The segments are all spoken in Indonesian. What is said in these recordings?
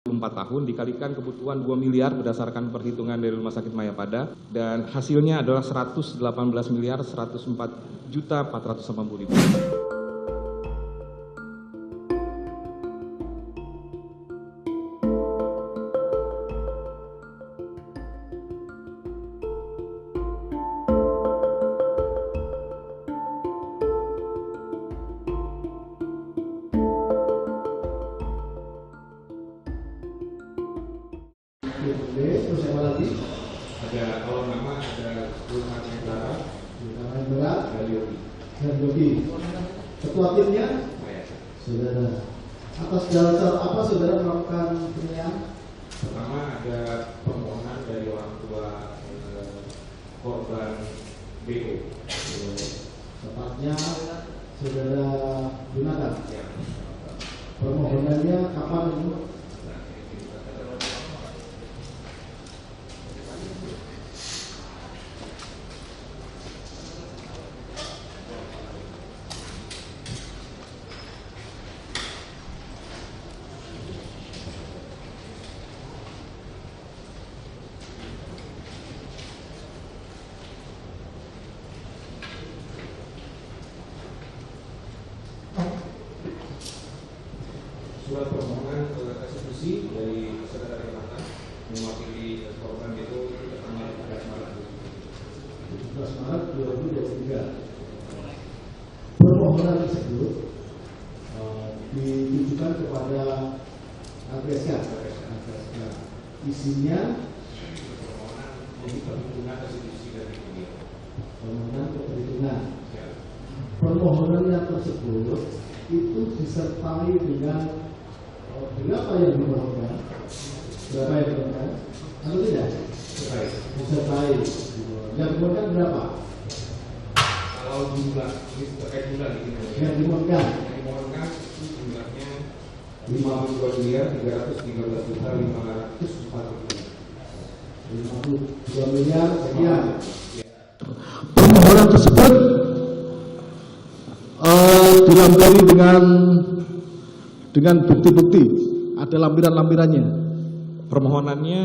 4 tahun dikalikan kebutuhan 2 miliar berdasarkan perhitungan dari Rumah Sakit Mayapada, dan hasilnya adalah 118 miliar 104 juta 480 ribu. Terus apa lagi? Ada kalau nama ada Sultan Negara, dan Yogi. Ketua timnya saudara. Atas dasar apa saudara melakukan penilaian? Pertama ada permohonan dari orang tua korban BO. Tepatnya saudara gunakan. Ya. Permohonannya kapan itu? Surat permohonan restitusi dari saudara Renata mewakili korban itu tanggal 17 Maret 2023. Permohonan tersebut ditujukan kepada LPSK. Isinya permohonan untuk perhitungan restitusi dari beliau. permohonan perhitungan. Permohonan yang tersebut itu disertai dengan berapa yang dimohonkan, berapa yang dimohonkan, atau tidak? Disertai. Yang dimohonkan berapa? Kalau jumlah ini terkait jumlah ini Yang dimohonkan yang dimohonkan itu jumlahnya 52 miliar 313 juta 52 miliar sekian. Permohonan tersebut dilambari dengan bukti-bukti, ada lampiran-lampirannya. Permohonannya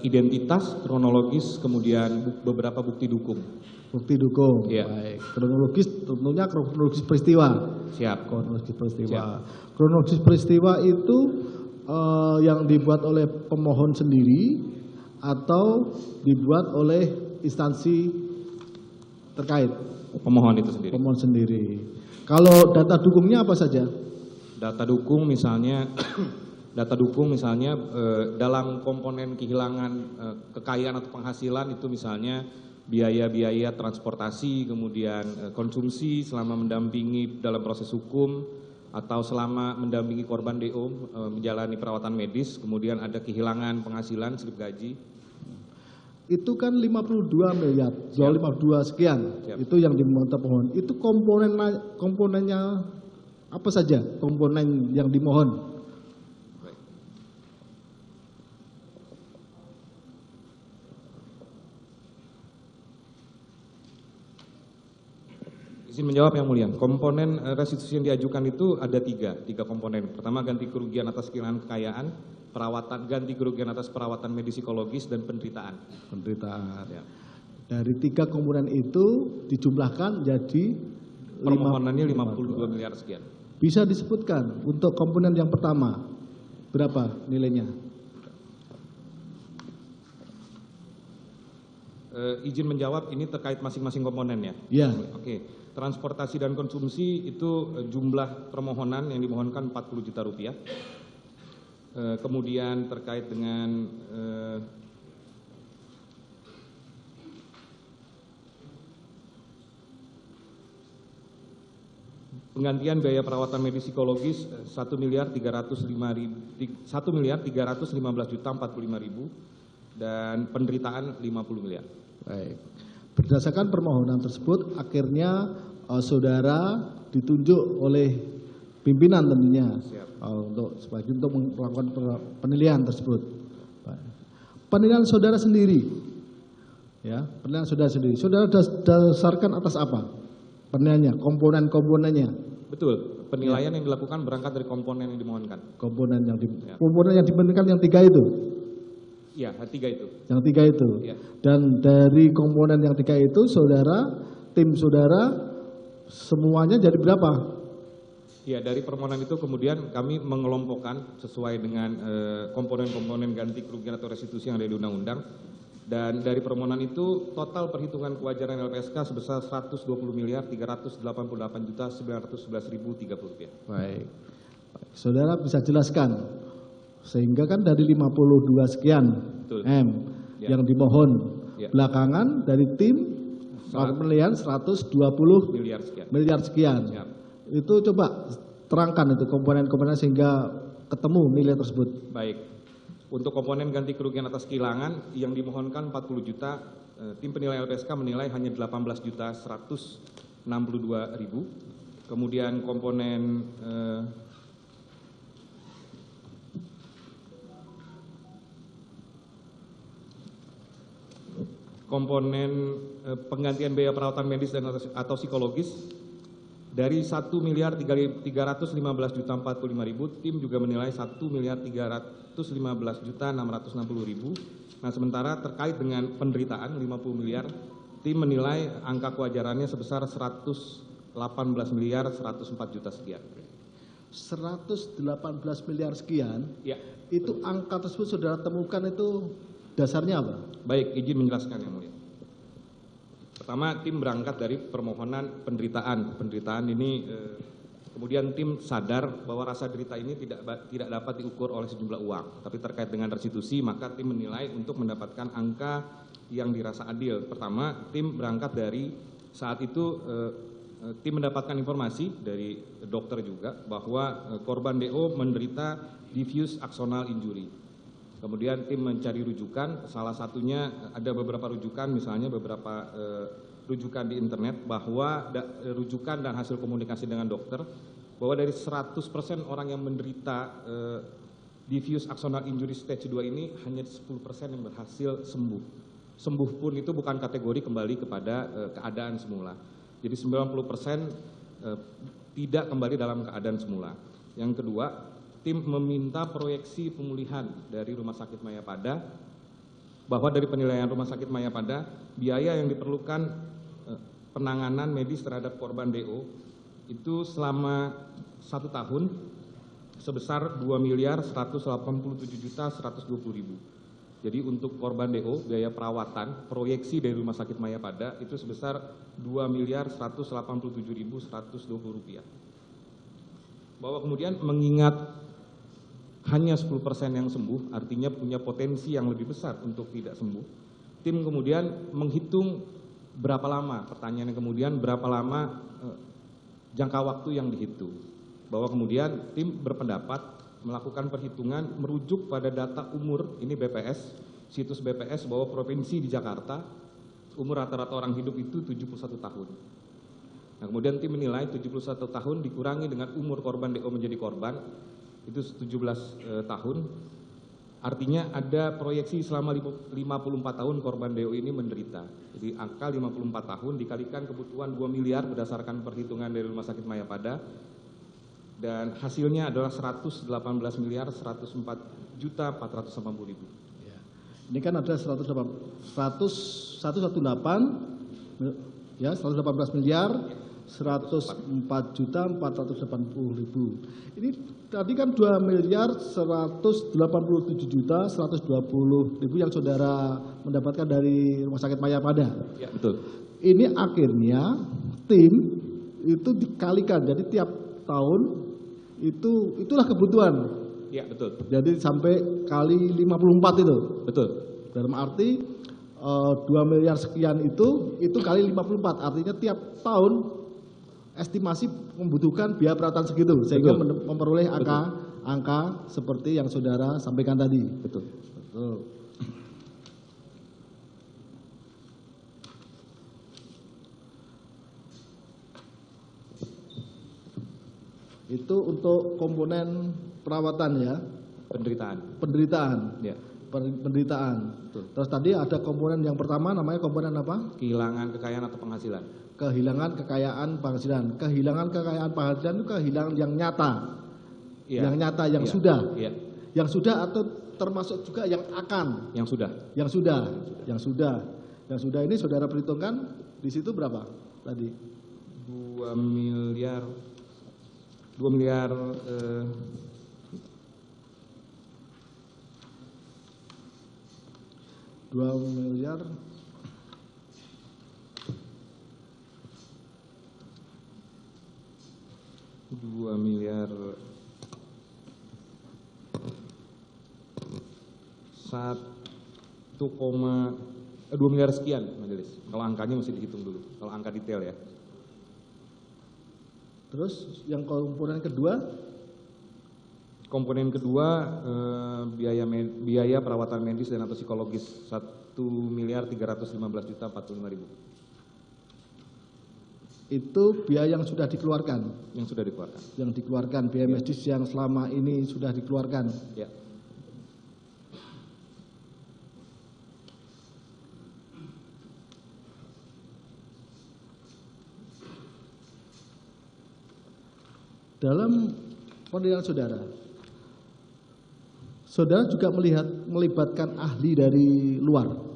identitas, kronologis, kemudian beberapa bukti dukung. Bukti dukung. Iya. Baik. Kronologis tentunya kronologis peristiwa. Siap. Kronologis peristiwa. Siap. Kronologis peristiwa itu yang dibuat oleh pemohon sendiri atau dibuat oleh instansi terkait. Pemohon itu sendiri. Pemohon sendiri. Kalau data dukungnya apa saja? Data dukung misalnya dalam komponen kehilangan kekayaan atau penghasilan itu misalnya biaya-biaya transportasi, kemudian konsumsi selama mendampingi dalam proses hukum atau selama mendampingi korban DO menjalani perawatan medis, kemudian ada kehilangan penghasilan slip gaji. Itu kan 52 miliar, 52 sekian. Siap. Itu yang dimohon pemohon. Itu komponennya apa saja komponen yang dimohon? Baik. Izin menjawab yang mulia. Komponen restitusi yang diajukan itu ada tiga komponen. Pertama, ganti kerugian atas kehilangan kekayaan, ganti kerugian atas perawatan medis psikologis, dan penderitaan. Penderitaan. Ya. Dari 3 komponen itu dijumlahkan jadi Permohonannya 52 miliar sekian. Bisa disebutkan untuk komponen yang pertama berapa nilainya? Izin menjawab, ini terkait masing-masing komponen ya? Ya. Oke. Transportasi dan konsumsi itu jumlah permohonan yang dimohonkan 40 juta rupiah. Kemudian terkait dengan penggantian biaya perawatan medis psikologis 1 miliar 315 juta 45 ribu, dan penderitaan 50 miliar. Baik. Berdasarkan permohonan tersebut, akhirnya saudara ditunjuk oleh pimpinan tentunya untuk melakukan penilaian tersebut. Penilaian saudara sendiri, ya, penilaian saudara sendiri. Saudara dasarkan atas apa? Penilaiannya, komponen-komponennya. Betul. penilaian yang dilakukan berangkat dari komponen yang dimohonkan. Komponen yang dibentukkan yang 3 itu. Iya, 3 itu. Yang 3 itu. Ya. Dan dari komponen yang 3 itu, tim saudara semuanya jadi berapa? Ya, dari permohonan itu kemudian kami mengelompokkan sesuai dengan komponen-komponen ganti kerugian atau restitusi yang ada di undang-undang. Dan dari permohonan itu total perhitungan kewajaran LPSK sebesar 120.388.911.030 rupiah. Baik. Saudara bisa jelaskan, sehingga kan dari 52 sekian Betul. M Ya. yang dimohon, Ya. belakangan dari tim penilaian 120 miliar sekian. sekian. Ya. Itu coba terangkan itu komponen-komponen sehingga ketemu nilai tersebut. Baik. Untuk komponen ganti kerugian atas kehilangan yang dimohonkan 40 juta, tim penilai LPSK menilai hanya 18.162.000. Kemudian komponen penggantian biaya perawatan medis dan atau psikologis dari 1.315.045.000, tim juga menilai 1.315.660.000. Nah, sementara terkait dengan penderitaan 50 miliar, tim menilai angka kewajarannya sebesar 118.104 juta sekian. 118 miliar sekian, Ya. itu angka tersebut saudara temukan itu dasarnya apa? Baik, izin menjelaskan yang mulia. Pertama, tim berangkat dari permohonan penderitaan. Penderitaan ini kemudian tim sadar bahwa rasa derita ini tidak dapat diukur oleh sejumlah uang, tapi terkait dengan restitusi maka tim menilai untuk mendapatkan angka yang dirasa adil. Pertama, tim berangkat dari saat itu tim mendapatkan informasi dari dokter juga bahwa korban DO menderita diffuse axonal injury. Kemudian tim mencari rujukan, salah satunya ada beberapa rujukan, misalnya beberapa rujukan di internet bahwa rujukan dan hasil komunikasi dengan dokter bahwa dari 100% orang yang menderita diffuse axonal injury stage 2 ini hanya 10% yang berhasil sembuh. Sembuh pun itu bukan kategori kembali kepada keadaan semula. Jadi 90% tidak kembali dalam keadaan semula. Yang kedua, tim meminta proyeksi pemulihan dari Rumah Sakit Mayapada bahwa dari penilaian Rumah Sakit Mayapada biaya yang diperlukan penanganan medis terhadap korban DO itu selama 1 tahun sebesar 2.187.120.000. Jadi untuk korban DO biaya perawatan proyeksi dari Rumah Sakit Mayapada itu sebesar 2.187.120 rupiah. Bahwa kemudian mengingat hanya 10% yang sembuh, artinya punya potensi yang lebih besar untuk tidak sembuh. Tim kemudian menghitung berapa lama, pertanyaannya kemudian berapa lama jangka waktu yang dihitung. Bahwa kemudian tim berpendapat melakukan perhitungan merujuk pada data umur, ini BPS, situs BPS bahwa provinsi di Jakarta, umur rata-rata orang hidup itu 71 tahun. Nah, kemudian tim menilai 71 tahun dikurangi dengan umur korban DO menjadi korban, itu 17 tahun. Artinya ada proyeksi selama 54 tahun korban DO ini menderita. Jadi angka 54 tahun dikalikan kebutuhan 2 miliar berdasarkan perhitungan dari Rumah Sakit Mayapada. Dan hasilnya adalah 118.104.480.000. Ya. Ini kan ada 118 ya 118 miliar 104.480.000. Ini tadi kan 2.187.120.000 yang saudara mendapatkan dari Rumah Sakit Mayapada. Ya, betul. Ini akhirnya tim itu dikalikan, jadi tiap tahun itulah kebutuhan. Ya, betul. Jadi sampai kali 54 itu. Betul. Dalam arti 2 miliar sekian itu kali 54, artinya tiap tahun estimasi membutuhkan biaya perawatan segitu sehingga memperoleh angka seperti yang saudara sampaikan tadi. Betul. Betul. Itu untuk komponen perawatan ya. Penderitaan. Ya. Penderitaan. Betul. Terus tadi ada komponen yang pertama namanya komponen apa? Kehilangan kekayaan atau penghasilan. kehilangan kekayaan penghasilan. Kehilangan kekayaan penghasilan itu kehilangan yang nyata. Iya. Yang nyata, yang Iya. sudah. Iya. Yang sudah atau termasuk juga yang akan. Yang sudah. Yang sudah ini saudara perhitungkan di situ berapa tadi? 2 miliar 2 miliar 2 miliar 2 miliar sekian, Majelis. Kalau angkanya mesti dihitung dulu. Kalau angka detail ya. Terus yang komponen kedua? Komponen kedua biaya perawatan medis dan atau psikologis 1 miliar 315 juta 45.000. Itu biaya yang sudah dikeluarkan. Yang sudah dikeluarkan. Yang dikeluarkan biaya medis yang selama ini sudah dikeluarkan. Ya. Dalam penilaian saudara juga melibatkan ahli dari luar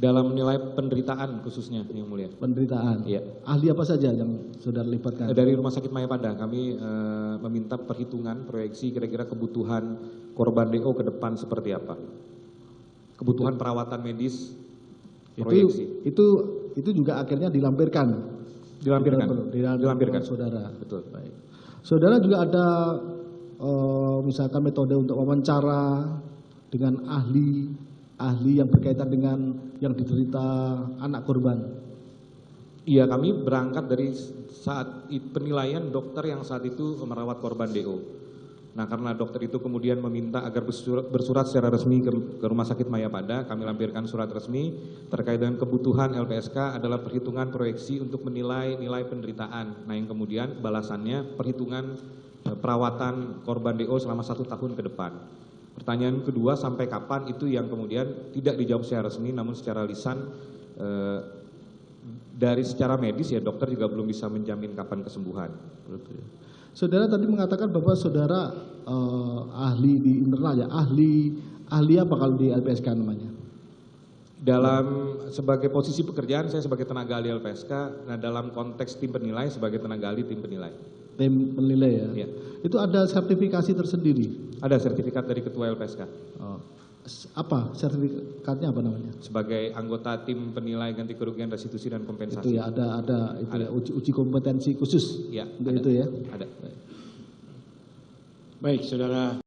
Dalam menilai penderitaan khususnya yang mulia. penderitaan. Iya. Ahli apa saja yang saudara libatkan? Dari Rumah Sakit Mayapada kami meminta perhitungan proyeksi kira-kira kebutuhan korban DO ke depan seperti apa. Kebutuhan perawatan medis proyeksi. Itu juga akhirnya dilampirkan. Dilampirkan. Saudara. Betul. Baik. Saudara juga ada misalkan metode untuk wawancara dengan ahli yang berkaitan dengan yang diderita anak korban. Iya, kami berangkat dari saat penilaian dokter yang saat itu merawat korban DO. Nah, karena dokter itu kemudian meminta agar bersurat secara resmi ke Rumah Sakit Mayapada, kami lampirkan surat resmi terkait dengan kebutuhan LPSK adalah perhitungan proyeksi untuk menilai nilai penderitaan. Nah, yang kemudian balasannya perhitungan perawatan korban DO selama 1 tahun ke depan. Pertanyaan kedua, sampai kapan, itu yang kemudian tidak dijawab secara resmi namun secara lisan. Dari secara medis ya dokter juga belum bisa menjamin kapan kesembuhan. Saudara tadi mengatakan bahwa saudara ahli di internal ya, ahli apa kalau di LPSK namanya? Dalam sebagai posisi pekerjaan saya sebagai tenaga ahli LPSK, nah dalam konteks tim penilai sebagai tenaga ahli tim penilai. Tim penilai ya. Ya. Itu ada sertifikasi tersendiri. Ada sertifikat dari ketua LPSK. Apa sertifikatnya, apa namanya? Sebagai anggota tim penilai ganti kerugian, restitusi dan kompensasi. Itu ya ada itu ya, uji kompetensi khusus. Ya, untuk ada. itu ya. Ada. Baik, saudara